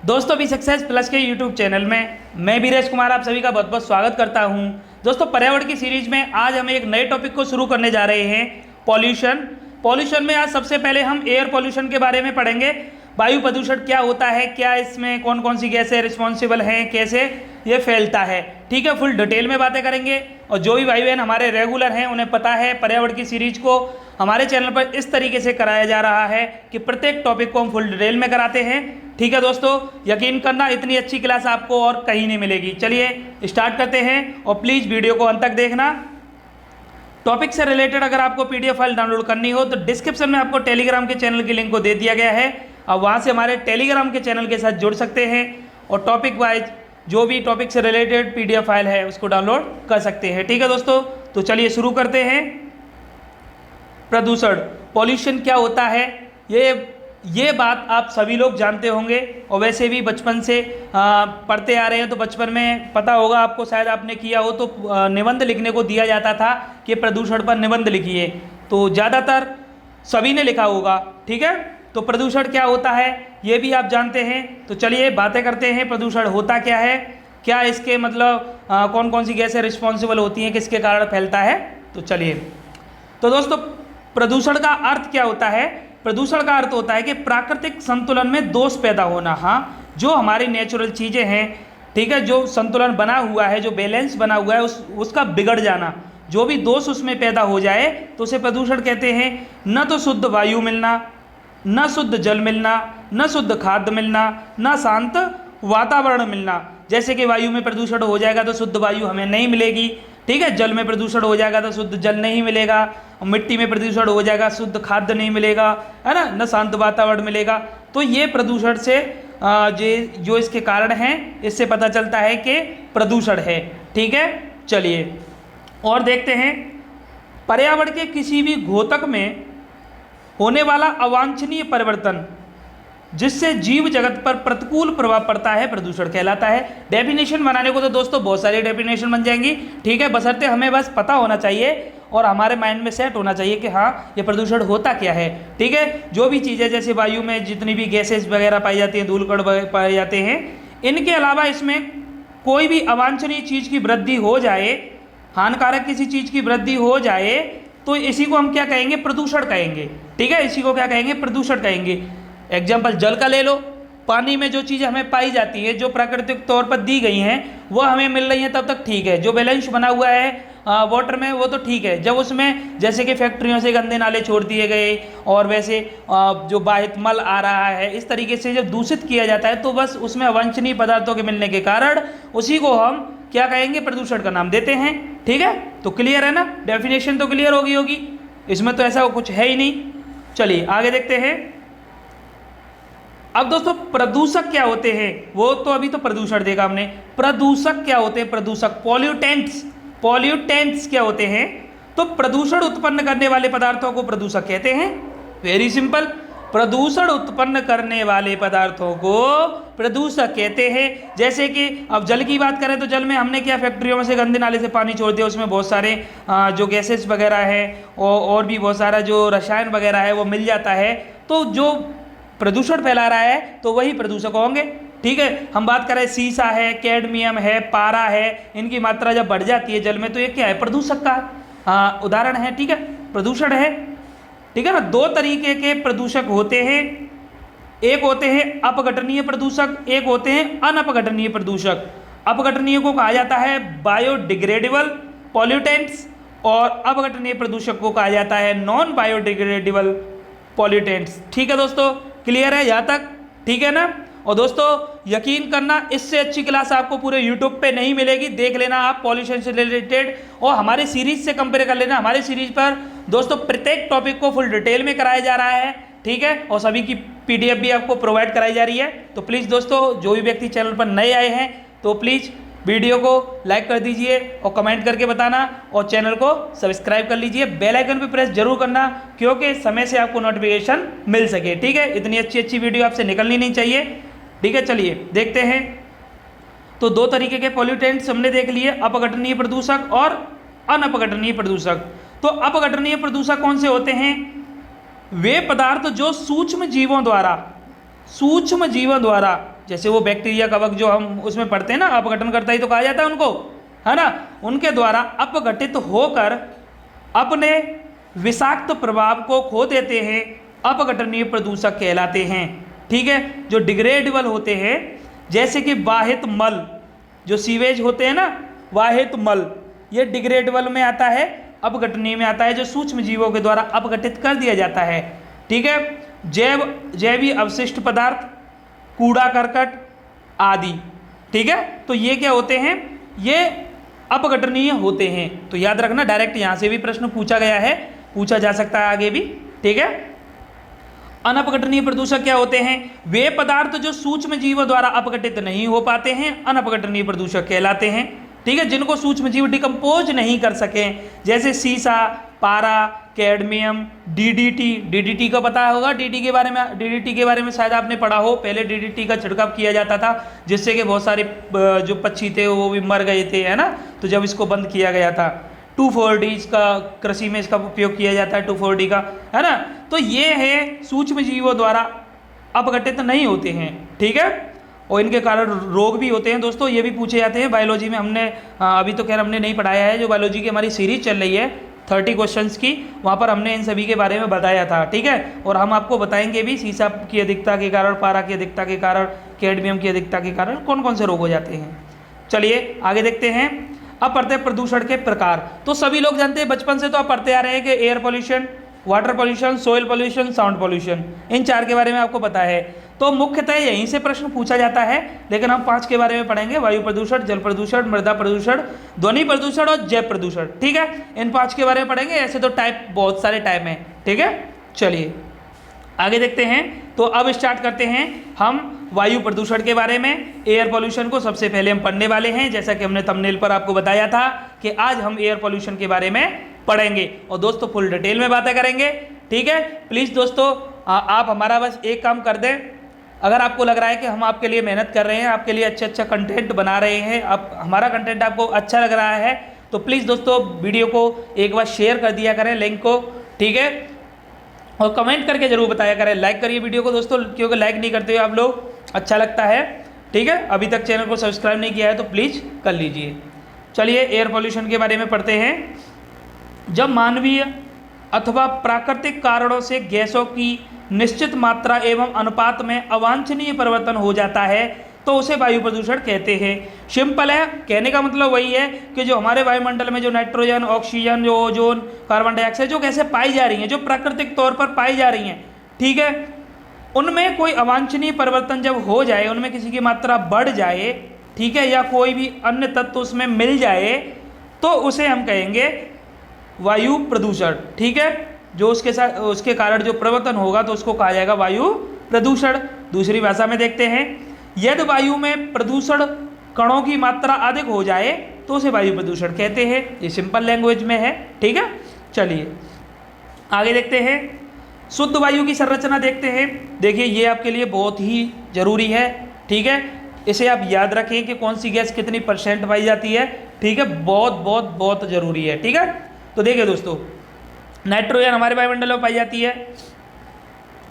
दोस्तों भी success plus के यूट्यूब चैनल में मैं बीरेश कुमार आप सभी का बहुत बहुत स्वागत करता हूं। दोस्तों पर्यावरण की सीरीज में आज हम एक नए टॉपिक को शुरू करने जा रहे हैं, पॉल्यूशन। पॉल्यूशन में आज सबसे पहले हम एयर पॉल्यूशन के बारे में पढ़ेंगे। वायु प्रदूषण क्या होता है, क्या इसमें कौन कौन सी गैसें रिस्पॉन्सिबल हैं, कैसे ये फैलता है, ठीक है। फुल डिटेल में बातें करेंगे। और जो भी भाई बहन हमारे रेगुलर हैं उन्हें पता है पर्यावरण की सीरीज को हमारे चैनल पर इस तरीके से कराया जा रहा है कि प्रत्येक टॉपिक को हम फुल डिटेल में कराते हैं, ठीक है। दोस्तों यकीन करना इतनी अच्छी क्लास आपको और कहीं नहीं मिलेगी। चलिए स्टार्ट करते हैं और प्लीज़ वीडियो को अंत तक देखना। टॉपिक से रिलेटेड अगर आपको पीडीएफ फाइल डाउनलोड करनी हो तो डिस्क्रिप्शन में आपको टेलीग्राम के चैनल की लिंक को दे दिया गया है। अब वहाँ से हमारे टेलीग्राम के चैनल के साथ जुड़ सकते हैं और टॉपिक वाइज जो भी टॉपिक से रिलेटेड पीडीएफ फाइल है उसको डाउनलोड कर सकते हैं, ठीक है दोस्तों। तो चलिए शुरू करते हैं। प्रदूषण, पॉल्यूशन क्या होता है, ये बात आप सभी लोग जानते होंगे और वैसे भी बचपन से पढ़ते आ रहे हैं। तो बचपन में पता होगा आपको, शायद आपने किया हो, तो निबंध लिखने को दिया जाता था कि प्रदूषण पर निबंध लिखिए। तो ज़्यादातर सभी ने लिखा होगा, ठीक है। तो प्रदूषण क्या होता है ये भी आप जानते हैं। तो चलिए बातें करते हैं, प्रदूषण होता क्या है, क्या इसके मतलब कौन कौन सी गैसें रिस्पॉन्सिबल होती हैं, किसके कारण फैलता है। तो चलिए, तो दोस्तों प्रदूषण का अर्थ क्या होता है। प्रदूषण का अर्थ होता है कि प्राकृतिक संतुलन में दोष पैदा होना। हाँ, जो हमारी नेचुरल चीज़ें हैं, ठीक है, जो संतुलन बना हुआ है, जो बैलेंस बना हुआ है, उसका बिगड़ जाना, जो भी दोष उसमें पैदा हो जाए तो उसे प्रदूषण कहते हैं। न तो शुद्ध वायु मिलना, न शुद्ध जल मिलना, न शुद्ध खाद्य मिलना, न शांत वातावरण मिलना। जैसे कि वायु में प्रदूषण हो जाएगा तो शुद्ध वायु हमें नहीं मिलेगी, ठीक है। जल में प्रदूषण हो जाएगा तो शुद्ध जल नहीं मिलेगा, मिट्टी में प्रदूषण हो जाएगा शुद्ध खाद्य नहीं मिलेगा, है ना, न शांत वातावरण मिलेगा। तो ये प्रदूषण से जो इसके कारण हैं इससे पता चलता है कि प्रदूषण है, ठीक है। चलिए और देखते हैं, पर्यावरण के किसी भी घोतक में होने वाला अवांछनीय परिवर्तन जिससे जीव जगत पर प्रतिकूल प्रभाव पड़ता है प्रदूषण कहलाता है। डेफिनेशन बनाने को तो दोस्तों बहुत सारी डेफिनेशन बन जाएंगी, ठीक है, बशर्ते हमें बस पता होना चाहिए और हमारे माइंड में सेट होना चाहिए कि हाँ ये प्रदूषण होता क्या है, ठीक है। जो भी चीज़ें जैसे वायु में जितनी भी गैसेस वगैरह पाई जाती हैं, धूल कण पाए जाते हैं, इनके अलावा इसमें कोई भी अवांछनीय चीज़ की वृद्धि हो जाए, हानिकारक किसी चीज़ की वृद्धि हो जाए तो इसी को हम क्या कहेंगे, प्रदूषण कहेंगे, ठीक है। इसी को क्या कहेंगे, प्रदूषण कहेंगे। एग्जाम्पल जल का ले लो, पानी में जो चीज़ें हमें पाई जाती है, जो प्राकृतिक तौर पर दी गई हैं वो हमें मिल रही हैं तब तक ठीक है। जो बैलेंस बना हुआ है वाटर में वो तो ठीक है। जब उसमें जैसे कि फैक्ट्रियों से गंदे नाले छोड़ दिए गए और वैसे जो बाहित मल आ रहा है, इस तरीके से जब दूषित किया जाता है तो बस उसमें अवांछनीय पदार्थों के मिलने के कारण उसी को हम क्या कहेंगे, प्रदूषण का नाम देते हैं, ठीक है। तो क्लियर है ना, डेफिनेशन तो क्लियर होगी, इसमें तो ऐसा कुछ है ही नहीं। चलिए आगे देखते हैं। अब दोस्तों प्रदूषक क्या होते हैं, वो तो अभी तो प्रदूषण देखा हमने। प्रदूषक क्या होते हैं, प्रदूषक पॉल्यूटेंट्स क्या होते हैं। तो प्रदूषण उत्पन्न करने वाले पदार्थों को प्रदूषक कहते हैं। वेरी सिंपल, प्रदूषण उत्पन्न करने वाले पदार्थों को प्रदूषक कहते हैं। जैसे कि अब जल की बात करें तो जल में हमने क्या, फैक्ट्रियों में से गंदे नाले से पानी छोड़ दिया, उसमें बहुत सारे जो गैसेस वगैरह है और भी बहुत सारा जो रसायन वगैरह है वो मिल जाता है। तो जो प्रदूषण फैला रहा है तो वही प्रदूषक होंगे, ठीक है। हम बात करें सीसा है, कैडमियम है, पारा है, इनकी मात्रा जब बढ़ जाती है जल में तो ये क्या है, प्रदूषक का उदाहरण है, ठीक है, प्रदूषण है, ठीक है ना। दो तरीके के प्रदूषक होते हैं, एक होते हैं अपघटनीय प्रदूषक, एक होते हैं अनअपघटनीय प्रदूषक। अपघटनीय को कहा जाता है बायोडिग्रेडेबल पॉल्यूटेंट्स और अपघटनीय प्रदूषक को कहा जाता है नॉन बायोडिग्रेडेबल पॉल्यूटेंट्स, ठीक है दोस्तों। क्लियर है यहाँ तक, ठीक है ना। और दोस्तों यकीन करना इससे अच्छी क्लास आपको पूरे यूट्यूब पे नहीं मिलेगी, देख लेना आप पॉल्यूशन से रिलेटेड और हमारी सीरीज से कंपेयर कर लेना। हमारी सीरीज पर दोस्तों प्रत्येक टॉपिक को फुल डिटेल में कराया जा रहा है, ठीक है, और सभी की पीडीएफ भी आपको प्रोवाइड कराई जा रही है। तो प्लीज़ दोस्तों जो भी व्यक्ति चैनल पर नए आए हैं तो प्लीज़ वीडियो को लाइक कर दीजिए और कमेंट करके बताना और चैनल को सब्सक्राइब कर लीजिए। बेल आइकन पे प्रेस जरूर करना क्योंकि समय से आपको नोटिफिकेशन मिल सके, ठीक है। इतनी अच्छी अच्छी वीडियो आपसे निकलनी नहीं चाहिए, ठीक है। चलिए देखते हैं। तो दो तरीके के पॉल्यूटेंट्स हमने देख लिए, अपघटनीय प्रदूषक और अनअपघटनीय प्रदूषक। तो अपघटनीय प्रदूषक कौन से होते हैं, वे पदार्थ जो सूक्ष्म जीवों द्वारा सूक्ष्म जीवों द्वारा, जैसे वो बैक्टीरिया कवक जो हम उसमें पढ़ते हैं ना, अपघटनकर्ता ही तो कहा जाता है उनको, है ना, उनके द्वारा अपघटित होकर अपने विषाक्त प्रभाव को खो देते हैं, अपघटनीय प्रदूषक कहलाते हैं। ठीक है, जो डिग्रेडेबल होते हैं, जैसे कि वाहित मल, जो सीवेज होते हैं ना, वाहित मल, ये डिग्रेडेबल में आता है, अपघटनीय में आता है, जो सूक्ष्म जीवों के द्वारा अपघटित कर दिया जाता है। ठीक है, जैवीय अवशिष्ट पदार्थ, कूड़ा करकट आदि। ठीक है, तो ये क्या होते हैं, ये अपघटनीय होते हैं। तो याद रखना, डायरेक्ट यहाँ से भी प्रश्न पूछा गया है, पूछा जा सकता है आगे भी। ठीक है, अनपघटनीय प्रदूषक क्या होते हैं, वे पदार्थ जो सूक्ष्म जीवों द्वारा अपघटित नहीं हो पाते हैं, अनपघटनीय प्रदूषक कहलाते हैं। ठीक है, जिनको सूक्ष्म जीव डिकम्पोज नहीं कर सके, जैसे सीसा, पारा, कैडमियम, डीडीटी को पता होगा, डीडीटी के बारे में शायद आपने पढ़ा हो। पहले डीडीटी का छिड़काव किया जाता था, जिससे कि बहुत सारे जो पक्षी थे वो भी मर गए थे, है ना। तो जब इसको बंद किया गया था, 2,4-D इसका कृषि में इसका उपयोग किया जाता है, 2,4-D का, है ना। तो ये है सूक्ष्म जीवों द्वारा अपघटित नहीं होते हैं। ठीक है, और इनके कारण रोग भी होते हैं दोस्तों, ये भी पूछे जाते हैं बायोलॉजी में। हमने अभी तो खैर हमने नहीं पढ़ाया है, जो बायोलॉजी की हमारी सीरीज चल रही है 30 क्वेश्चंस की, वहाँ पर हमने इन सभी के बारे में बताया था। ठीक है, और हम आपको बताएंगे भी सीसा की अधिकता के कारण, पारा की अधिकता के कारण, कैडमियम की अधिकता के कारण कौन कौन से रोग हो जाते हैं। चलिए आगे देखते हैं। अब पढ़ते हैं प्रदूषण के प्रकार। तो सभी लोग जानते हैं, बचपन से तो आप पढ़ते आ रहे हैं कि air pollution, water pollution, soil pollution, sound pollution, इन 4 के बारे में आपको पता है। तो मुख्यतः यहीं से प्रश्न पूछा जाता है, लेकिन हम 5 के बारे में पढ़ेंगे, वायु प्रदूषण, जल प्रदूषण, मृदा प्रदूषण, ध्वनि प्रदूषण और जैव प्रदूषण। ठीक है, इन 5 के बारे में पढ़ेंगे। ऐसे तो टाइप बहुत सारे टाइप हैं। ठीक है, चलिए आगे देखते हैं। तो अब स्टार्ट करते हैं हम वायु प्रदूषण के बारे में। एयर पॉल्यूशन को सबसे पहले हम पढ़ने वाले हैं, जैसा कि हमने थंबनेल पर आपको बताया था कि आज हम एयर पॉल्यूशन के बारे में पढ़ेंगे, और दोस्तों फुल डिटेल में बातें करेंगे। ठीक है, प्लीज़ दोस्तों आप हमारा बस एक काम कर दें, अगर आपको लग रहा है कि हम आपके लिए मेहनत कर रहे हैं, आपके लिए अच्छा कंटेंट बना रहे हैं, आप हमारा कंटेंट आपको अच्छा लग रहा है, तो प्लीज़ दोस्तों वीडियो को एक बार शेयर कर दिया करें, लिंक को। ठीक है, और कमेंट करके जरूर बताया करें, लाइक करिए वीडियो को दोस्तों, क्योंकि लाइक नहीं करते हो आप लोग, अच्छा लगता है। ठीक है, अभी तक चैनल को सब्सक्राइब नहीं किया है तो प्लीज़ कर लीजिए। चलिए एयर पॉल्यूशन के बारे में पढ़ते हैं। जब मानवीय अथवा प्राकृतिक कारणों से गैसों की निश्चित मात्रा एवं अनुपात में अवांछनीय परिवर्तन हो जाता है, तो उसे वायु प्रदूषण कहते हैं। सिंपल है, कहने का मतलब वही है कि जो हमारे वायुमंडल में जो नाइट्रोजन, ऑक्सीजन, जो ओजोन, कार्बन डाइऑक्साइड जो गैसें पाई जा रही हैं, जो प्राकृतिक तौर पर पाई जा रही हैं, ठीक है, उनमें कोई अवांछनीय परिवर्तन जब हो जाए, उनमें किसी की मात्रा बढ़ जाए, ठीक है, या कोई भी अन्य तत्व उसमें मिल जाए, तो उसे हम कहेंगे वायु प्रदूषण। ठीक है, जो उसके कारण जो परिवर्तन होगा तो उसको कहा जाएगा वायु प्रदूषण। दूसरी भाषा में देखते हैं, यदि वायु में प्रदूषण कणों की मात्रा अधिक हो जाए तो उसे वायु प्रदूषण कहते हैं। ये सिंपल लैंग्वेज में है। ठीक है, चलिए आगे देखते हैं। शुद्ध वायु की संरचना देखते हैं। देखिए ये आपके लिए बहुत ही जरूरी है। ठीक है, इसे आप याद रखें कि कौन सी गैस कितनी % पाई जाती है। ठीक है, बहुत बहुत बहुत जरूरी है। ठीक है, तो देखिए दोस्तों, नाइट्रोजन हमारे वायुमंडल में पाई जाती है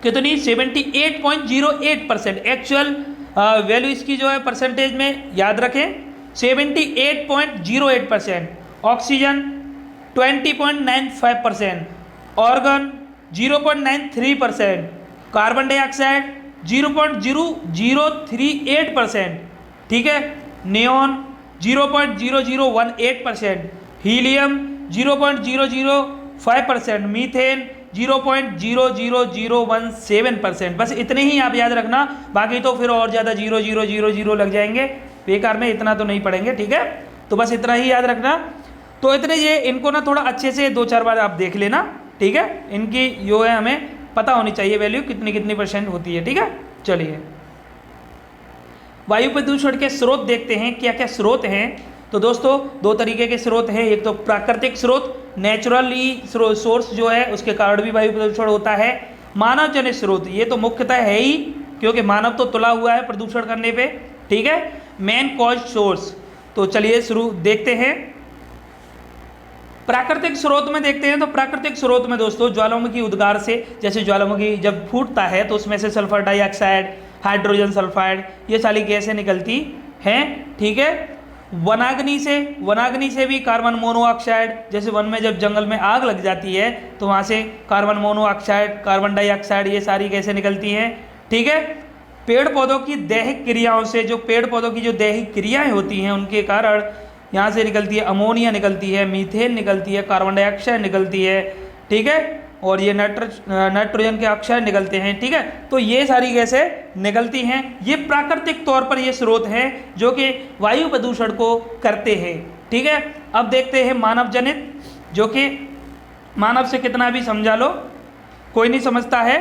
कितनी, 78.08%। एक्चुअल वैल्यू इसकी जो है परसेंटेज में याद रखें, 78.08%। ऑक्सीजन 20.95%, ऑर्गन 0.93%, कार्बन डाइऑक्साइड 0.0038%, ठीक है, नियॉन 0.0018%, हीलियम 0.005%, मीथेन 0.00017%। बस इतने ही आप याद रखना, बाकी तो फिर और ज़्यादा 0000 लग जाएंगे बेकार में, इतना तो नहीं पढ़ेंगे। ठीक है, तो बस इतना ही याद रखना। तो इतने ये इनको ना थोड़ा अच्छे से 2-4 बार आप देख लेना। ठीक है, इनकी जो है हमें पता होनी चाहिए वैल्यू कितनी कितनी % होती है। ठीक है, चलिए वायु प्रदूषण के स्रोत देखते हैं, क्या क्या स्रोत हैं। तो दोस्तों 2 तरीके के स्रोत हैं, एक तो प्राकृतिक स्रोत, नेचुरली सोर्स जो है उसके कारण भी वायु प्रदूषण होता है। मानव जनित स्रोत, ये तो मुख्यतः है ही, क्योंकि मानव तो तुला हुआ है प्रदूषण करने पे। ठीक है, मेन कॉज सोर्स। तो चलिए शुरू देखते हैं। प्राकृतिक स्रोत में देखते हैं। तो प्राकृतिक स्रोत में दोस्तों ज्वालामुखी उद्गार से, जैसे ज्वालामुखी जब फूटता है तो उसमें से सल्फर डाइऑक्साइड, हाइड्रोजन सल्फाइड, ये सारी गैसें निकलती हैं। ठीक है, वनाग्नि से भी कार्बन मोनोऑक्साइड, जैसे वन में जब जंगल में आग लग जाती है तो वहाँ से कार्बन मोनोऑक्साइड, कार्बन डाइऑक्साइड, ये सारी गैसें निकलती हैं। ठीक है, पेड़ पौधों की दैहिक क्रियाओं से, जो पेड़ पौधों की जो दैहिक क्रियाएं होती हैं उनके कारण यहाँ से निकलती है अमोनिया निकलती है, मीथेन निकलती है, कार्बन डाइऑक्साइड निकलती है। ठीक है, और ये नाइट्रोजन के ऑक्साइड निकलते हैं। ठीक है, तो ये सारी गैसें निकलती हैं। ये प्राकृतिक तौर पर ये स्रोत हैं जो कि वायु प्रदूषण को करते हैं। ठीक है, अब देखते हैं मानव जनित, जो कि मानव से कितना भी समझा लो कोई नहीं समझता है।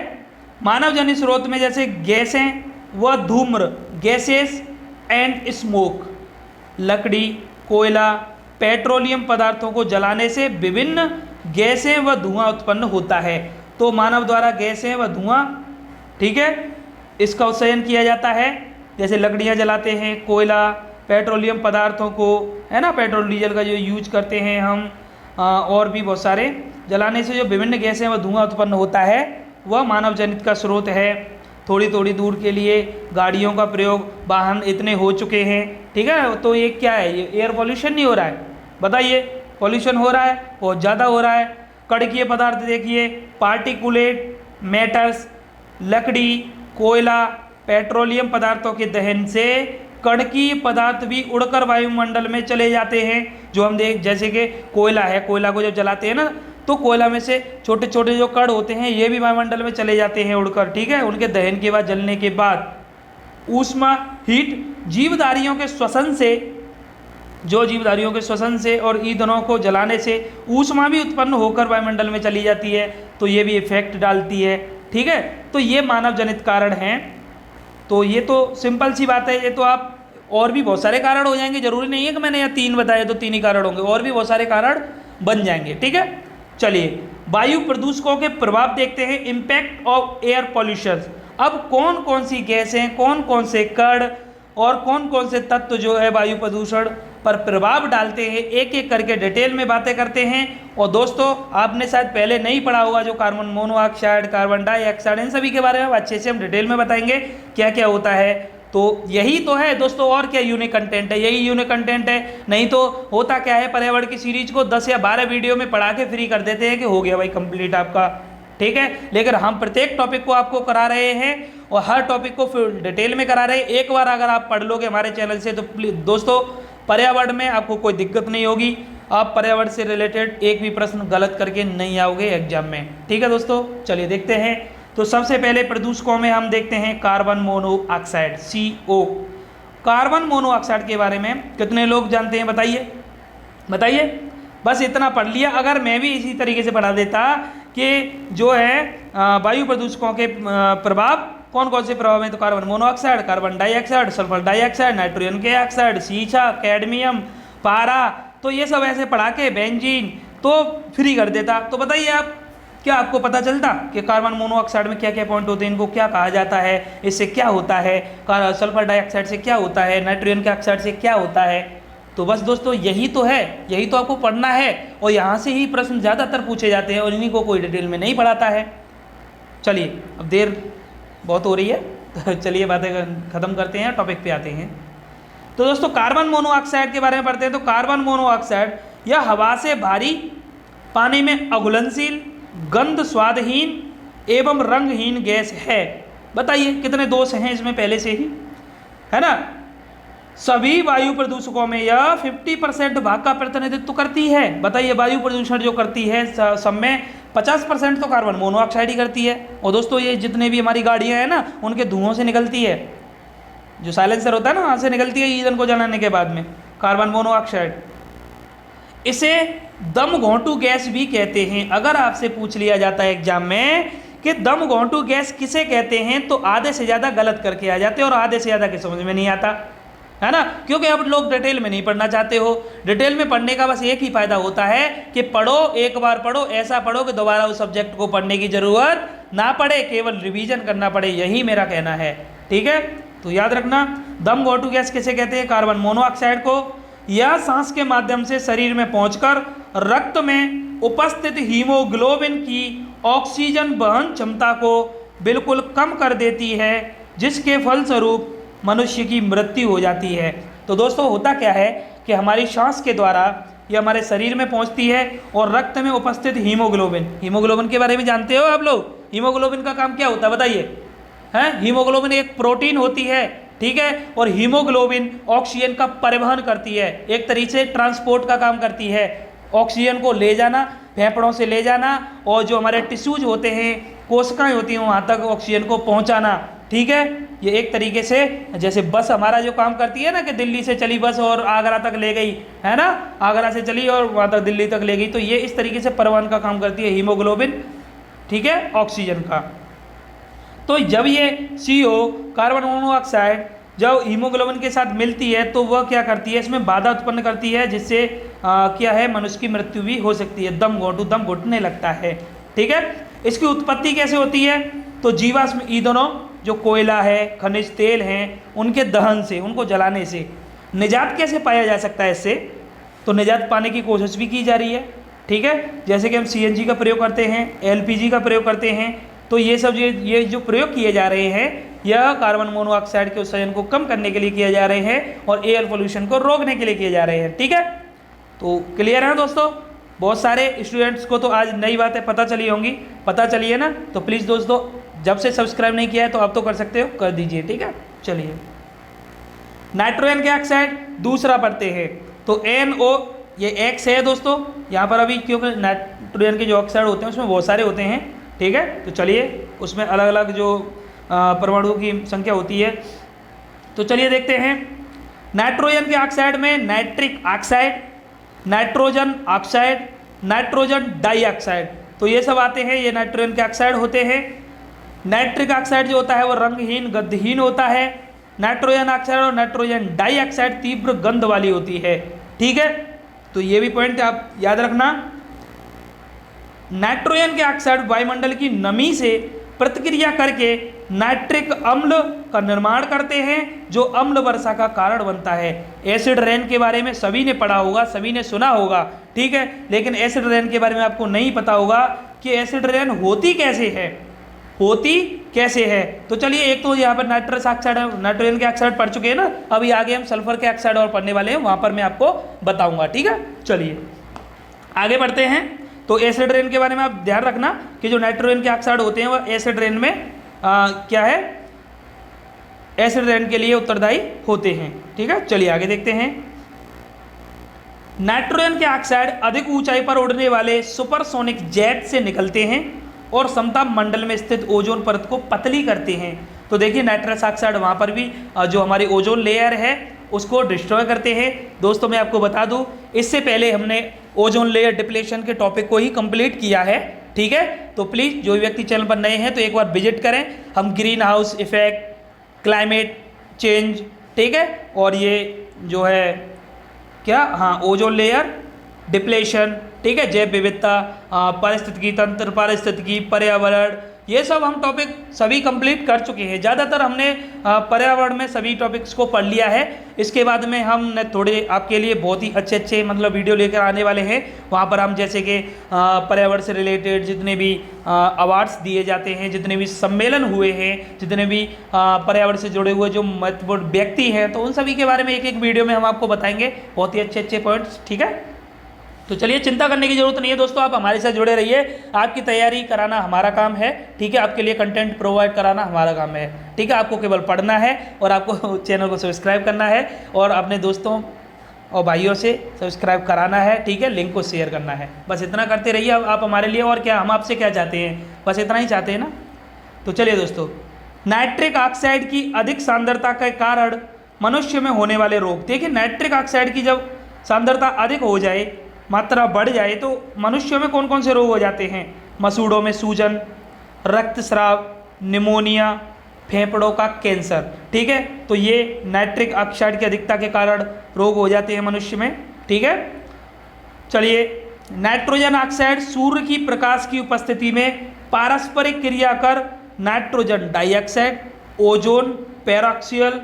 मानव जनित स्रोत में जैसे गैसें व धूम्र, गैसेस एंड स्मोक, लकड़ी, कोयला, पेट्रोलियम पदार्थों को जलाने से विभिन्न गैसें व धुआं उत्पन्न होता है। तो मानव द्वारा गैसें व धुआं, ठीक है, इसका उत्सर्जन किया जाता है। जैसे लकड़ियाँ जलाते हैं, कोयला, पेट्रोलियम पदार्थों को, है ना, पेट्रोल डीजल का जो यूज करते हैं हम, और भी बहुत सारे जलाने से जो विभिन्न गैसें व धुआं उत्पन्न होता है वह मानव जनित का स्रोत है। थोड़ी थोड़ी दूर के लिए गाड़ियों का प्रयोग, वाहन इतने हो चुके हैं। ठीक है, तो ये क्या है, ये एयर पॉल्यूशन नहीं हो रहा है? बताइए, पॉल्यूशन हो रहा है, बहुत ज़्यादा हो रहा है। कणकीय पदार्थ देखिए, पार्टिकुलेट मैटर्स, लकड़ी, कोयला, पेट्रोलियम पदार्थों के दहन से कणकीय पदार्थ भी उड़कर वायुमंडल में चले जाते हैं। जो हम जैसे कि कोयला है, कोयला को जब जलाते हैं ना तो कोयला में से छोटे छोटे जो कण होते हैं ये भी वायुमंडल में चले जाते हैं उड़कर। ठीक है, उनके दहन के बाद, जलने के बाद ऊष्मा, हीट, जीवधारियों के श्वसन से, जो जीवधारियों के श्वसन से और ईंधनों को जलाने से ऊष्मा भी उत्पन्न होकर वायुमंडल में चली जाती है, तो ये भी इफेक्ट डालती है। ठीक है, तो ये मानव जनित कारण हैं। तो ये तो सिंपल सी बात है। ये तो आप और भी बहुत सारे कारण हो जाएंगे, जरूरी नहीं है कि मैंने यहाँ 3 बताए तो 3 ही कारण होंगे, और भी बहुत सारे कारण बन जाएंगे। ठीक है, चलिए वायु प्रदूषकों के प्रभाव देखते हैं, इम्पैक्ट ऑफ एयर पॉल्यूशन। अब कौन कौन सी गैसें, कौन कौन से कण और कौन कौन से तत्व जो है वायु प्रदूषण पर प्रभाव डालते हैं, एक एक करके डिटेल में बातें करते हैं। और दोस्तों, आपने शायद पहले नहीं पढ़ा होगा जो कार्बन मोनोऑक्साइड, कार्बन डाइऑक्साइड, इन सभी के बारे में अच्छे से हम डिटेल में बताएंगे क्या क्या होता है। तो यही तो है दोस्तों, और क्या यूनिक कंटेंट है, यही यूनिक कंटेंट है। नहीं तो होता क्या है, पर्यावरण की सीरीज को 10 या 12 वीडियो में पढ़ा के फ्री कर देते हैं कि हो गया भाई कंप्लीट आपका। ठीक है, लेकिन हम प्रत्येक टॉपिक को आपको करा रहे हैं और हर टॉपिक को फिर डिटेल में करा रहे हैं। एक बार अगर आप पढ़ लोगे हमारे चैनल से तो प्लीज दोस्तों, पर्यावरण में आपको कोई दिक्कत नहीं होगी। आप पर्यावरण से रिलेटेड एक भी प्रश्न गलत करके नहीं आओगे एग्जाम में। ठीक है दोस्तों, चलिए देखते हैं। तो सबसे पहले प्रदूषकों में हम देखते हैं carbon monoxide, CO। Carbon monoxide के बारे में कितने लोग जानते हैं, बताइए बताइए। बस इतना पढ़ लिया। अगर मैं भी इसी तरीके से पढ़ा देता कि जो है वायु प्रदूषकों के प्रभाव, कौन कौन से प्रभाव हैं, तो carbon monoxide, carbon dioxide, sulphur dioxide, nitrogen के ऑक्साइड, सीसा, कैडमियम, पारा, तो ये सब ऐसे पढ़ा के बेंजीन तो फ्री कर देता। तो बताइए आप, क्या आपको पता चलता कि कार्बन मोनोऑक्साइड में क्या क्या पॉइंट होते हैं, इनको क्या कहा जाता है, इससे क्या होता है, सल्फर डाइऑक्साइड से क्या होता है, नाइट्रोजन के ऑक्साइड से क्या होता है। तो बस दोस्तों, यही तो है, यही तो आपको पढ़ना है और यहाँ से ही प्रश्न ज़्यादातर पूछे जाते हैं और इन्हीं को कोई डिटेल में नहीं पढ़ाता है। चलिए, अब देर बहुत हो रही है तो चलिए बातें ख़त्म करते हैं, टॉपिक पे आते हैं। तो दोस्तों, कार्बन मोनोऑक्साइड के बारे में पढ़ते हैं। तो कार्बन मोनोऑक्साइड यह हवा से भारी, पानी में अघुलनशील, गंध स्वादहीन एवं रंगहीन गैस है। बताइए कितने दोष हैं इसमें पहले से ही, है ना। सभी वायु प्रदूषकों में यह 50% भाग का प्रतिनिधित्व करती है। बताइए, वायु प्रदूषण जो करती है सब में 50% तो कार्बन मोनोऑक्साइड ही करती है। और दोस्तों, ये जितने भी हमारी गाड़ियां हैं ना, उनके धुओं से निकलती है, जो साइलेंसर होता है ना, वहाँ से निकलती है ईंधन को जलाने के बाद में कार्बन मोनोऑक्साइड। इसे दम घोंटू गैस भी कहते हैं। अगर आपसे पूछ लिया जाता है एग्जाम में कि दम घोंटू गैस किसे कहते हैं, तो आधे से ज़्यादा गलत करके आ जाते हैं और आधे से ज़्यादा के समझ में नहीं आता, है ना। क्योंकि अब लोग डिटेल में नहीं पढ़ना चाहते हो। डिटेल में पढ़ने का बस एक ही फायदा होता है कि पढ़ो, एक बार पढ़ो, ऐसा पढ़ो कि दोबारा उस सब्जेक्ट को पढ़ने की जरूरत ना पड़े, केवल रिवीजन करना पड़े। यही मेरा कहना है। ठीक है, तो याद रखना, दम घोंटू गैस किसे कहते हैं, कार्बन मोनोऑक्साइड को। यह सांस के माध्यम से शरीर में पहुंचकर रक्त में उपस्थित हीमोग्लोबिन की ऑक्सीजन वहन क्षमता को बिल्कुल कम कर देती है जिसके फलस्वरूप मनुष्य की मृत्यु हो जाती है। तो दोस्तों होता क्या है कि हमारी सांस के द्वारा ये हमारे शरीर में पहुंचती है और रक्त में उपस्थित हीमोग्लोबिन के बारे में जानते हो आप लोग? हीमोग्लोबिन का काम क्या होता है बताइए? हैं, हीमोग्लोबिन एक प्रोटीन होती है, ठीक है, और हीमोग्लोबिन ऑक्सीजन का परिवहन करती है, एक तरीके से ट्रांसपोर्ट का काम करती है, ऑक्सीजन को ले जाना, फेफड़ों से ले जाना, और जो हमारे टिश्यूज होते हैं, कोशिकाएं होती हैं, वहाँ तक ऑक्सीजन को पहुँचाना, ठीक है। ये एक तरीके से जैसे बस हमारा जो काम करती है ना कि दिल्ली से चली बस और आगरा तक ले गई, है ना, आगरा से चली और वहाँ तक दिल्ली तक ले गई, तो ये इस तरीके से परिवहन का काम करती है हीमोग्लोबिन, ठीक है, ऑक्सीजन का। तो जब ये CO कार्बन मोनोऑक्साइड जब हीमोग्लोबिन के साथ मिलती है तो वह क्या करती है, इसमें बाधा उत्पन्न करती है, जिससे क्या है, मनुष्य की मृत्यु भी हो सकती है, दम घुटने लगता है, ठीक है। इसकी उत्पत्ति कैसे होती है? तो जीवाश्म ईंधनों, जो कोयला है, खनिज तेल हैं, उनके दहन से, उनको जलाने से निजात कैसे पाया जा सकता है इससे? तो निजात पाने की कोशिश भी की जा रही है, ठीक है। जैसे कि हम CNG का प्रयोग करते हैं, LPG का प्रयोग करते हैं, तो ये सब ये जो प्रयोग किए जा रहे हैं, यह कार्बन मोनोऑक्साइड के उत्सर्जन को कम करने के लिए किए जा रहे हैं और एयर पोल्यूशन को रोकने के लिए किए जा रहे हैं, ठीक है। तो क्लियर है दोस्तों? बहुत सारे स्टूडेंट्स को तो आज नई बातें पता चली होंगी, पता चली है ना? तो प्लीज़ दोस्तों, जब से सब्सक्राइब नहीं किया है तो अब तो कर सकते हो, कर दीजिए, ठीक है। चलिए, नाइट्रोजन के ऑक्साइड दूसरा पढ़ते हैं। तो NO, ये X है दोस्तों यहाँ पर अभी, क्योंकि नाइट्रोजन के जो ऑक्साइड होते हैं उसमें बहुत सारे होते हैं, ठीक है। तो चलिए, उसमें अलग अलग जो परमाणुओं की संख्या होती है, तो चलिए देखते हैं। नाइट्रोजन के ऑक्साइड में nitric oxide, nitrogen oxide, nitrogen dioxide, तो ये सब आते हैं, ये नाइट्रोजन के ऑक्साइड होते हैं। नाइट्रिक ऑक्साइड जो होता है वो रंगहीन गंधहीन होता है। नाइट्रोजन ऑक्साइड और नाइट्रोजन डाइऑक्साइड तीव्र गंध वाली होती है, ठीक है। तो ये भी पॉइंट आप याद रखना। नाइट्रोजन के ऑक्साइड वायुमंडल की नमी से प्रतिक्रिया करके नाइट्रिक अम्ल का निर्माण करते हैं, जो अम्ल वर्षा का कारण बनता है। एसिड रेन के बारे में सभी ने पढ़ा होगा, सभी ने सुना होगा, ठीक है, लेकिन एसिड रेन के बारे में आपको नहीं पता होगा कि एसिड रेन होती कैसे है, होती कैसे है। तो चलिए, एक तो यहाँ पर नाइट्रस ऑक्साइड, नाइट्रोजन के ऑक्साइड पढ़ चुके हैं ना, अभी आगे हम सल्फर के ऑक्साइड और पढ़ने वाले हैं, वहाँ पर मैं आपको बताऊँगा, ठीक है। चलिए आगे बढ़ते हैं। तो एसिड रेन के बारे में आप ध्यान रखना कि जो नाइट्रोजन के ऑक्साइड होते हैं वह एसिड रेन में क्या है, एसिड रेन के लिए उत्तरदायी होते हैं, ठीक है। चलिए आगे देखते हैं। नाइट्रोजन के ऑक्साइड अधिक ऊंचाई पर उड़ने वाले सुपरसोनिक जेट से निकलते हैं और समताप मंडल में स्थित ओजोन परत को पतली करते हैं। तो देखिए, नाइट्रस ऑक्साइड वहाँ पर भी जो हमारी ओजोन लेयर है उसको डिस्ट्रॉय करते हैं। दोस्तों मैं आपको बता दूं, इससे पहले हमने ओजोन लेयर डिप्लेशन के टॉपिक को ही कंप्लीट किया है, ठीक है। तो प्लीज़ जो व्यक्ति चैनल पर नए हैं तो एक बार विजिट करें। हम green house effect, climate change, ठीक है, और ये जो है क्या, हाँ, ओजोन लेयर डिप्लेशन, ठीक है, जैव विविधता, पारिस्थितिकी तंत्र, पारिस्थितिकी, पर्यावरण, ये सब हम टॉपिक सभी कंप्लीट कर चुके हैं। ज़्यादातर हमने पर्यावरण में सभी टॉपिक्स को पढ़ लिया है। इसके बाद में हमने थोड़े आपके लिए बहुत ही अच्छे अच्छे मतलब वीडियो लेकर आने वाले हैं। वहाँ पर हम जैसे कि पर्यावरण से रिलेटेड जितने भी अवार्ड्स दिए जाते हैं, जितने भी सम्मेलन हुए हैं, जितने भी पर्यावरण से जुड़े हुए जो महत्वपूर्ण व्यक्ति हैं, तो उन सभी के बारे में एक एक वीडियो में हम आपको बताएंगे, बहुत ही अच्छे अच्छे पॉइंट्स, ठीक है। तो चलिए, चिंता करने की जरूरत नहीं है दोस्तों, आप हमारे साथ जुड़े रहिए। आपकी तैयारी कराना हमारा काम है, ठीक है, आपके लिए कंटेंट प्रोवाइड कराना हमारा काम है, ठीक है। आपको केवल पढ़ना है और आपको चैनल को सब्सक्राइब करना है और अपने दोस्तों और भाइयों से सब्सक्राइब कराना है, ठीक है, लिंक को शेयर करना है। बस इतना करते रहिए आप हमारे लिए। और क्या, हम आपसे क्या चाहते हैं, बस इतना ही चाहते हैं ना। तो चलिए दोस्तों, नाइट्रिक ऑक्साइड की अधिक सांद्रता के कारण मनुष्य में होने वाले रोग। देखिए, नाइट्रिक ऑक्साइड की जब सांद्रता अधिक हो जाए, मात्रा बढ़ जाए, तो मनुष्यों में कौन कौन से रोग हो जाते हैं? मसूड़ों में सूजन, रक्तस्राव, निमोनिया, फेफड़ों का कैंसर, ठीक है। तो ये नाइट्रिक ऑक्साइड की अधिकता के कारण रोग हो जाते हैं मनुष्य में, ठीक है। चलिए, नाइट्रोजन ऑक्साइड सूर्य की प्रकाश की उपस्थिति में पारस्परिक क्रिया कर nitrogen dioxide, ozone peroxyl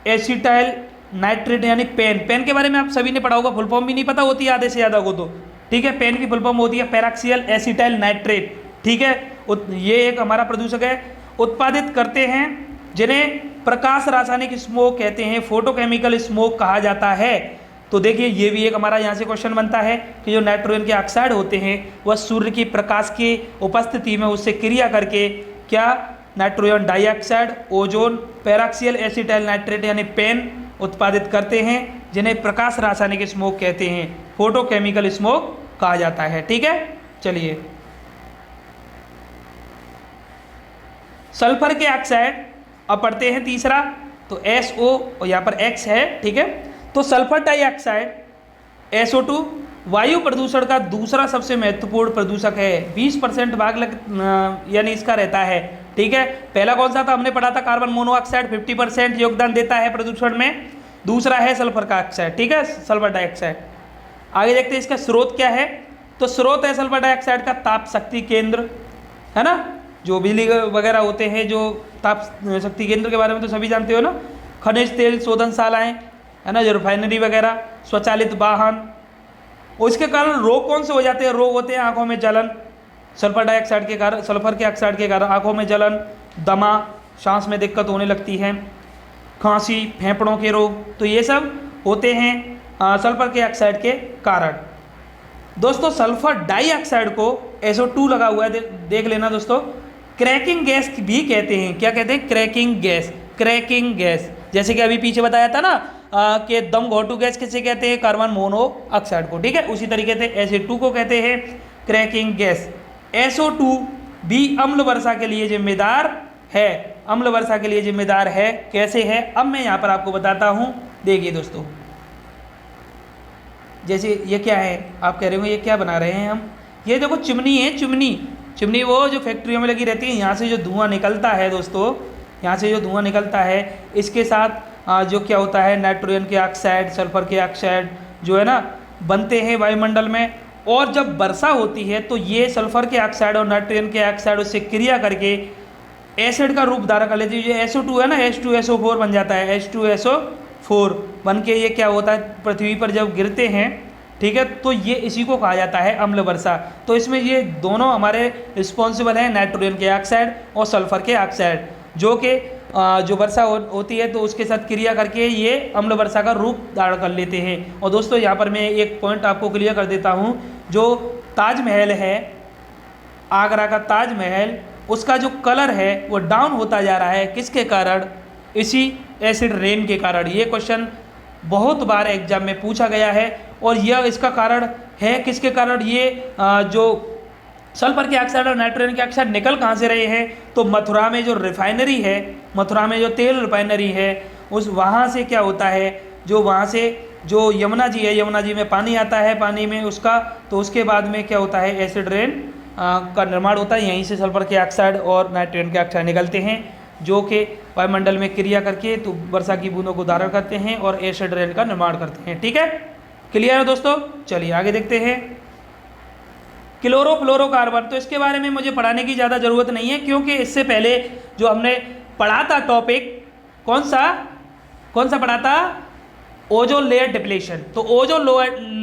acetyl nitrate यानी पेन के बारे में आप सभी ने पढ़ा होगा, फुल फॉर्म भी नहीं पता होती है आधे से ज़्यादा को, तो ठीक है। पेन की फुल फॉर्म होती है पेरोक्सियल एसिटाइल नाइट्रेट, ठीक है। ये एक हमारा प्रदूषक है, उत्पादित करते हैं जिन्हें प्रकाश रासायनिक स्मोक कहते हैं, फोटोकेमिकल स्मोक कहा जाता है। तो देखिए ये भी एक हमारा यहाँ से क्वेश्चन बनता है कि जो नाइट्रोजन के ऑक्साइड होते हैं वह सूर्य की प्रकाश की उपस्थिति में उससे क्रिया करके क्या nitrogen dioxide, ozone, peroxyl acetyl nitrate यानी पेन उत्पादित करते हैं, जिन्हें प्रकाश रासायनिक स्मोक कहते हैं, फोटोकेमिकल स्मोक कहा जाता है। ठीक है, चलिए सल्फर के ऑक्साइड अब पढ़ते हैं तीसरा। तो SO और यहाँ पर X है। ठीक है, तो सल्फर डाइऑक्साइड SO2 वायु प्रदूषण का दूसरा सबसे महत्वपूर्ण प्रदूषक है। 20% भाग यानी इसका रहता है। ठीक है, पहला कौन सा था हमने पढ़ा था, कार्बन मोनोऑक्साइड 50% योगदान देता है प्रदूषण में। दूसरा है सल्फर का ऑक्साइड। ठीक है, सल्फर डाइऑक्साइड। आगे देखते हैं इसका स्रोत क्या है। तो स्रोत है सल्फर डाइऑक्साइड का ताप शक्ति केंद्र, है ना, जो बिजली वगैरह होते हैं, जो ताप शक्ति केंद्र के बारे में तो सभी जानते हो ना, खनिज तेल शोधनशालाएं, है ना, जो रिफाइनरी वगैरह, स्वचालित वाहन। और इसके कारण रोग कौन से हो जाते हैं, रोग होते हैं आंखों में जलन, सल्फर डाइऑक्साइड के कारण, सल्फर के ऑक्साइड के कारण आंखों में जलन, दमा, सांस में दिक्कत होने लगती है, खांसी, फेफड़ों के रोग, तो ये सब होते हैं सल्फर के ऑक्साइड के कारण। दोस्तों सल्फर डाइऑक्साइड को SO2 लगा हुआ है, देख लेना दोस्तों, क्रैकिंग गैस भी कहते हैं। क्या कहते हैं, क्रैकिंग गैस, क्रैकिंग गैस। जैसे कि अभी पीछे बताया था ना कि दम घोटू गैस किसे कहते हैं, कार्बन मोनोऑक्साइड को। ठीक है, उसी तरीके से SO2 को कहते हैं क्रैकिंग गैस। SO2 भी अम्ल वर्षा के लिए जिम्मेदार है, अम्ल वर्षा के लिए जिम्मेदार है। कैसे है, अब मैं यहाँ पर आपको बताता हूँ। देखिए दोस्तों, जैसे ये क्या है, आप कह रहे हो ये क्या बना रहे हैं हम, ये देखो चिमनी है, चिमनी वो जो फैक्ट्रियों में लगी रहती है, यहाँ से जो धुआं निकलता है दोस्तों, यहाँ से जो धुआं निकलता है, इसके साथ जो क्या होता है, नाइट्रोजन के ऑक्साइड, सल्फर के ऑक्साइड जो है ना बनते हैं वायुमंडल में। और जब वर्षा होती है तो ये सल्फर के ऑक्साइड और नाइट्रोजन के ऑक्साइड उससे क्रिया करके एसिड का रूप धारण कर लेती है। जो SO2 है ना, H2SO4 बन जाता है, H2SO4 बन के ये क्या होता है, पृथ्वी पर जब गिरते हैं, ठीक है, तो ये इसी को कहा जाता है अम्ल वर्षा। तो इसमें ये दोनों हमारे रिस्पॉन्सिबल हैं, नाइट्रोजन के ऑक्साइड और सल्फर के ऑक्साइड, जो कि जो वर्षा होती है तो उसके साथ क्रिया करके ये अम्ल वर्षा का रूप धारण कर लेते हैं। और दोस्तों यहाँ पर मैं एक पॉइंट आपको क्लियर कर देता हूँ, जो ताजमहल है, आगरा का ताजमहल, उसका जो कलर है वो डाउन होता जा रहा है, किसके कारण, इसी एसिड रेन के कारण। ये क्वेश्चन बहुत बार एग्जाम में पूछा गया है और यह इसका कारण है, किसके कारण, ये जो सल्फर के ऑक्साइड और नाइट्रोजन के ऑक्साइड निकल कहाँ से रहे हैं, तो मथुरा में जो रिफाइनरी है, मथुरा में जो तेल रिफाइनरी है, उस वहाँ से क्या होता है, जो वहाँ से जो यमुना जी है, यमुना जी में पानी आता है, पानी में उसका, तो उसके बाद में क्या होता है, एसिड रेन का निर्माण होता है। यहीं से सल्फर के ऑक्साइड और नाइट्रोजन के ऑक्साइड निकलते हैं, जो कि वायुमंडल में क्रिया करके तो वर्षा की बूंदों को धारण करते हैं और एसिड रेन का निर्माण करते हैं। ठीक है, क्लियर है दोस्तों। चलिए आगे देखते हैं क्लोरोफ्लोरोकार्बन। तो इसके बारे में मुझे पढ़ाने की ज़्यादा ज़रूरत नहीं है, क्योंकि इससे पहले जो हमने पढ़ा था टॉपिक, कौन सा पढ़ा था, ओजोन लेयर डिप्लेशन। तो ओजोन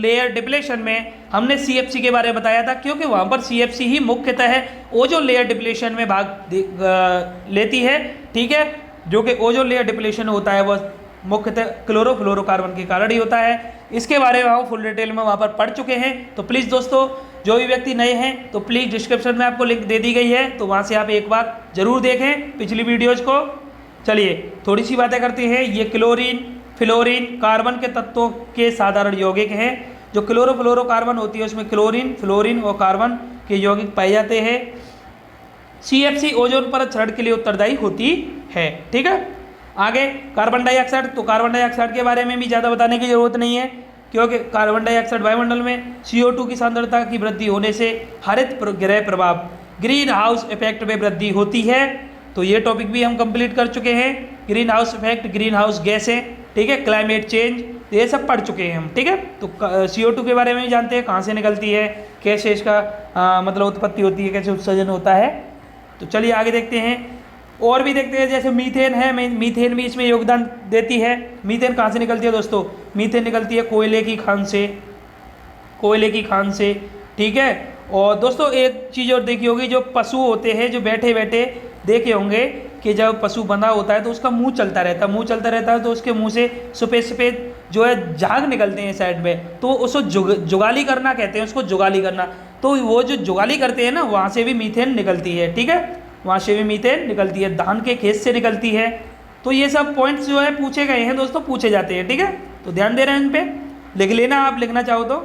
लेयर डिप्लेशन में हमने CFC के बारे में बताया था, क्योंकि वहाँ पर CFC ही मुख्यतः ओजोन लेयर डिप्लेशन में भाग लेती है। ठीक है, जो कि ओजोन लेयर डिप्लेशन होता है वह मुख्यतः क्लोरोफ्लोरोकार्बन के कारण ही होता है। इसके बारे में हम फुल डिटेल में वहाँ पर पढ़ चुके हैं। तो प्लीज़ दोस्तों, जो भी व्यक्ति नए हैं तो प्लीज़ डिस्क्रिप्शन में आपको लिंक दे दी गई है, तो वहाँ से आप एक बार ज़रूर देखें पिछली वीडियोज़ को। चलिए थोड़ी सी बातें करते हैं। ये क्लोरीन, फ्लोरीन, कार्बन के तत्वों के साधारण यौगिक हैं। जो क्लोरोफ्लोरोकार्बन होती है उसमें क्लोरीन, फ्लोरीन और कार्बन के यौगिक पाए जाते हैं। CFC ओजोन परत क्षरण के लिए उत्तरदायी होती है। ठीक है, आगे कार्बन डाइऑक्साइड। तो कार्बन डाइऑक्साइड के बारे में भी ज़्यादा बताने की ज़रूरत नहीं है, क्योंकि कार्बन डाइऑक्साइड वायुमंडल में CO2 की सांद्रता की वृद्धि होने से हरित ग्रह प्रभाव, ग्रीन हाउस इफेक्ट में वृद्धि होती है। तो ये टॉपिक भी हम कंप्लीट कर चुके हैं। Green house effect, green house गैसें, ठीक है, क्लाइमेट चेंज, ये सब पढ़ चुके हैं हम। ठीक है, तो CO2 के बारे में भी जानते हैं, कहाँ से निकलती है, कैसे इसका मतलब उत्पत्ति होती है, कैसे उत्सर्जन होता है। तो चलिए आगे देखते हैं, और भी देखते हैं। जैसे मीथेन है, मीथेन भी इसमें योगदान देती है। मीथेन कहाँ से निकलती है दोस्तों, मीथेन निकलती है कोयले की खान से, कोयले की खान से। ठीक है, और दोस्तों एक चीज़ और देखी होगी, जो पशु होते हैं, जो बैठे बैठे देखे होंगे कि जब पशु बंधा होता है तो उसका मुंह चलता रहता है, मुंह चलता रहता है तो उसके मुंह से सफ़ेद सफ़ेद जो है झाग निकलते हैं साइड में, तो उसको जुगाली करना कहते हैं, उसको जुगाली करना। तो वो जो जुगाली करते हैं ना, वहाँ से भी मीथेन निकलती है, ठीक है, वहाँ से भी मीथेन निकलती है, धान के खेत से निकलती है। तो ये सब पॉइंट्स जो है पूछे गए हैं दोस्तों, पूछे जाते हैं, ठीक है, तो ध्यान दे रहे हैं इन पे, लिख लेना आप लिखना चाहो तो।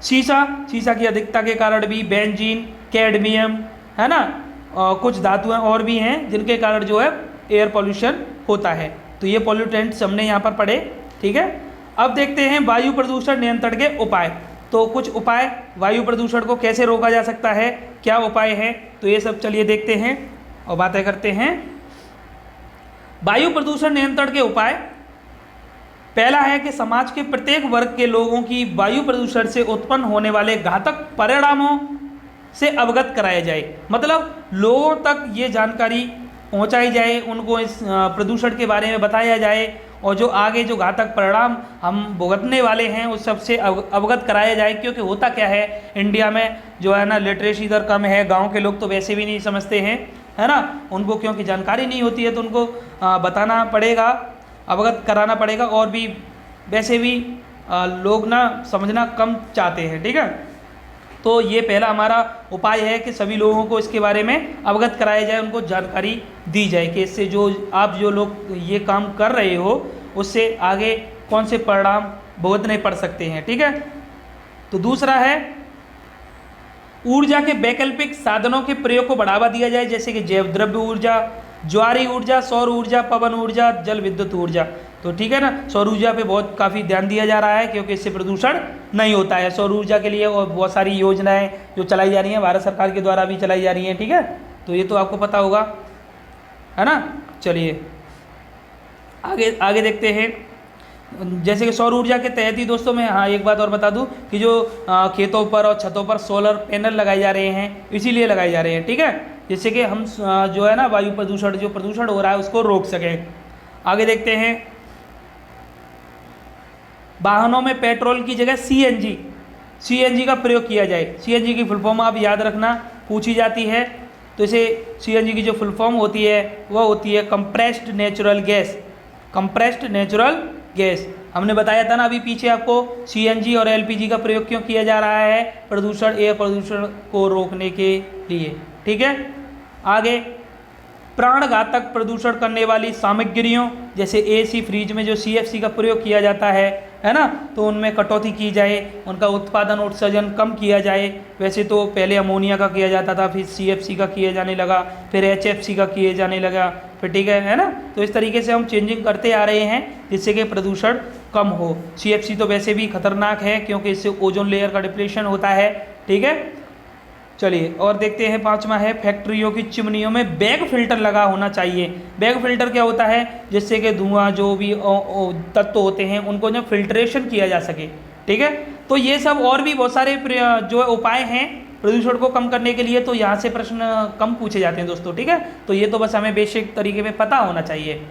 शीशा की अधिकता के कारण भी बेंजीन, कैडमियम, है ना, कुछ धातुएं और भी हैं जिनके कारण जो है एयर पॉल्यूशन होता है। तो ये पॉल्यूटेंट्स हमने यहाँ पर पढ़े, ठीक है। अब देखते हैं वायु प्रदूषण नियंत्रण के उपाय। तो कुछ उपाय, वायु प्रदूषण को कैसे रोका जा सकता है, क्या उपाय है, तो ये सब चलिए देखते हैं और बातें करते हैं। वायु प्रदूषण नियंत्रण के उपाय, पहला है कि समाज के प्रत्येक वर्ग के लोगों की वायु प्रदूषण से उत्पन्न होने वाले घातक परिणामों से अवगत कराया जाए। मतलब लोगों तक ये जानकारी पहुंचाई जाए, उनको इस प्रदूषण के बारे में बताया जाए, और जो आगे जो घातक परिणाम हम भुगतने वाले हैं उस सबसे अवगत कराया जाए। क्योंकि होता क्या है, इंडिया में जो है ना लिटरेसी दर कम है, गांव के लोग तो वैसे भी नहीं समझते हैं, है ना, उनको क्योंकि जानकारी नहीं होती है, तो उनको बताना पड़ेगा, अवगत कराना पड़ेगा। और भी वैसे भी लोग ना समझना कम चाहते हैं, ठीक है। तो ये पहला हमारा उपाय है कि सभी लोगों को इसके बारे में अवगत कराया जाए, उनको जानकारी दी जाए कि इससे जो आप जो लोग ये काम कर रहे हो उससे आगे कौन से परिणाम भुगतने पड़ सकते हैं, ठीक है। तो दूसरा है ऊर्जा के वैकल्पिक साधनों के प्रयोग को बढ़ावा दिया जाए, जैसे कि जैव द्रव्य ऊर्जा, ज्वारी ऊर्जा, सौर ऊर्जा, पवन ऊर्जा, जल विद्युत ऊर्जा। तो ठीक है ना, सौर ऊर्जा पे बहुत काफ़ी ध्यान दिया जा रहा है क्योंकि इससे प्रदूषण नहीं होता है। सौर ऊर्जा के लिए और बहुत सारी योजनाएं जो चलाई जा रही हैं, भारत सरकार के द्वारा भी चलाई जा रही हैं, ठीक है, तो ये तो आपको पता होगा, है ना। चलिए आगे आगे देखते हैं। जैसे कि सौर ऊर्जा के तहत ही दोस्तों मैं हाँ एक बात और बता दूं कि जो खेतों पर और छतों पर सोलर पैनल लगाए जा रहे हैं, इसीलिए लगाए जा रहे हैं, ठीक है, जिससे कि हम जो है ना वायु प्रदूषण जो प्रदूषण हो रहा है उसको रोक सकें। आगे देखते हैं, वाहनों में पेट्रोल की जगह सीएनजी का प्रयोग किया जाए। सीएनजी की फुल फॉर्म आप याद रखना, पूछी जाती है। तो इसे सीएनजी की जो फुल फॉर्म होती है वह होती है compressed natural gas. Compressed natural gas हमने बताया था ना अभी पीछे आपको, सीएनजी और एलपीजी का प्रयोग क्यों किया जा रहा है, प्रदूषण, एयर प्रदूषण को रोकने के लिए, ठीक है। आगे, प्राणघातक प्रदूषण करने वाली सामग्रियों जैसे एसी, फ्रिज में जो सीएफसी का प्रयोग किया जाता है ना, तो उनमें कटौती की जाए, उनका उत्पादन उत्सर्जन कम किया जाए। वैसे तो पहले अमोनिया का किया जाता था, फिर सीएफसी का किया जाने लगा, फिर एचएफसी का किए जाने लगा, फिर ठीक है ना। तो इस तरीके से हम चेंजिंग करते आ रहे हैं जिससे कि प्रदूषण कम हो। सीएफसी तो वैसे भी खतरनाक है क्योंकि इससे ओजोन लेयर का डिप्लेशन होता है, ठीक है। चलिए और देखते हैं, पांचवा है फैक्ट्रियों की चिमनियों में बैग फिल्टर लगा होना चाहिए। बैग फिल्टर क्या होता है, जिससे कि धुआं जो भी तत्व होते हैं उनको जो फिल्ट्रेशन किया जा सके, ठीक है। तो ये सब और भी बहुत सारे जो उपाय हैं प्रदूषण को कम करने के लिए, तो यहाँ से प्रश्न कम पूछे जाते हैं दोस्तों, ठीक है। तो ये तो बस हमें बेसिक तरीके में पता होना चाहिए।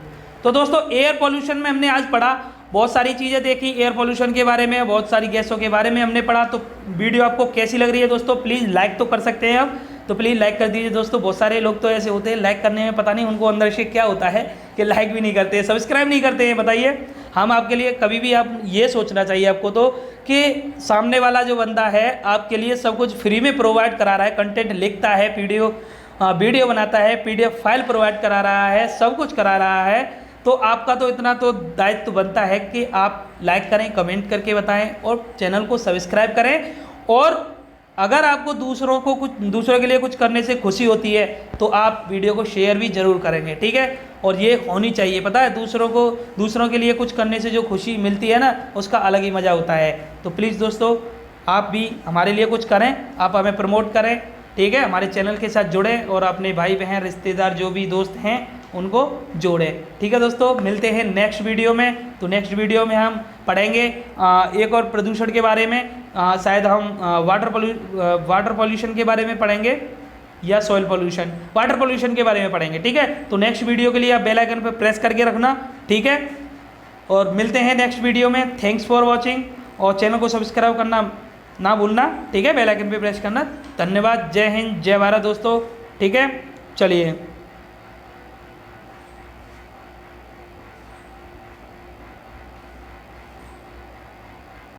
तो दोस्तों एयर पॉल्यूशन में हमने आज पढ़ा, बहुत सारी चीज़ें देखी एयर पॉल्यूशन के बारे में, बहुत सारी गैसों के बारे में हमने पढ़ा। तो वीडियो आपको कैसी लग रही है दोस्तों, प्लीज़ लाइक तो कर सकते हैं आप, तो प्लीज़ लाइक कर दीजिए दोस्तों। बहुत सारे लोग तो ऐसे होते हैं लाइक करने में पता नहीं उनको अंदर से क्या होता है कि लाइक भी नहीं करते, सब्सक्राइब नहीं करते हैं। बताइए, हम आपके लिए कभी भी आप ये सोचना चाहिए आपको तो कि सामने वाला जो बंदा है आपके लिए सब कुछ फ्री में प्रोवाइड करा रहा है, कंटेंट लिखता है, वीडियो बनाता है, PDF फाइल प्रोवाइड करा रहा है, सब कुछ करा रहा है, तो आपका तो इतना तो दायित्व बनता है कि आप लाइक करें, कमेंट करके बताएं और चैनल को सब्सक्राइब करें। और अगर आपको दूसरों के लिए कुछ करने से खुशी होती है तो आप वीडियो को शेयर भी ज़रूर करेंगे, ठीक है। और ये होनी चाहिए, पता है, दूसरों के लिए कुछ करने से जो खुशी मिलती है ना, उसका अलग ही मज़ा होता है। तो प्लीज़ दोस्तों आप भी हमारे लिए कुछ करें, आप हमें प्रमोट करें, ठीक है, हमारे चैनल के साथ जुड़ें और अपने भाई बहन रिश्तेदार जो भी दोस्त हैं उनको जोड़ें, ठीक है दोस्तों। मिलते हैं नेक्स्ट वीडियो में। तो नेक्स्ट वीडियो में हम पढ़ेंगे एक और प्रदूषण के बारे में, शायद हम वाटर पॉल्यूशन के बारे में पढ़ेंगे या सॉइल पॉल्यूशन, वाटर पॉल्यूशन के बारे में पढ़ेंगे, ठीक है। तो नेक्स्ट वीडियो के लिए आप बेल आइकन पर प्रेस करके रखना, ठीक है। और मिलते हैं नेक्स्ट वीडियो में। थैंक्स फॉर वॉचिंग, और चैनल को सब्सक्राइब करना ना भूलना, ठीक है, बेल आइकन पे प्रेस करना। धन्यवाद, जय हिंद, जय भारत दोस्तों, ठीक है। चलिए।